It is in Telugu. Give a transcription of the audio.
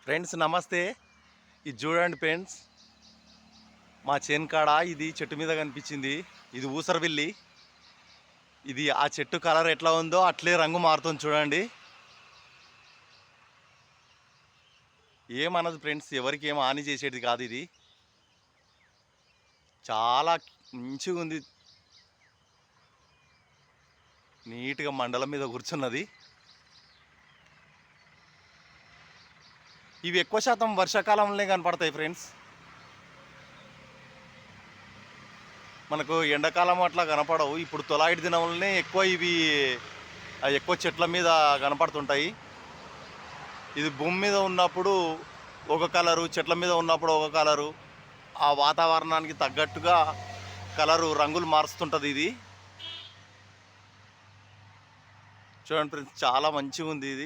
ఫ్రెండ్స్ నమస్తే. ఇది చూడండి ఫ్రెండ్స్, మా చేను కాడ ఇది చెట్టు మీద కనిపించింది. ఇది ఊసరవిల్లి. ఇది ఆ చెట్టు కలర్ ఎట్లా ఉందో అట్లే రంగు మారుతుంది చూడండి. ఏమన్నది ఫ్రెండ్స్, ఎవరికి ఏం హాని చేసేది కాదు. ఇది చాలా మంచిగా ఉంది, నీట్గా మండలం మీద కూర్చున్నది. ఇవి ఎక్కువ శాతం వర్షాకాలంలో కనపడతాయి ఫ్రెండ్స్. మనకు ఎండాకాలం అట్లా కనపడవు. ఇప్పుడు తొలాయిడి దినంలోనే ఎక్కువ ఇవి ఎక్కువ చెట్ల మీద కనపడుతుంటాయి. ఇది భూమి మీద ఉన్నప్పుడు ఒక కలరు, చెట్ల మీద ఉన్నప్పుడు ఒక కలరు, ఆ వాతావరణానికి తగ్గట్టుగా కలరు రంగులు మారుస్తుంటుంది. ఇది చూడండి ఫ్రెండ్స్, చాలా మంచిగా ఉంది ఇది.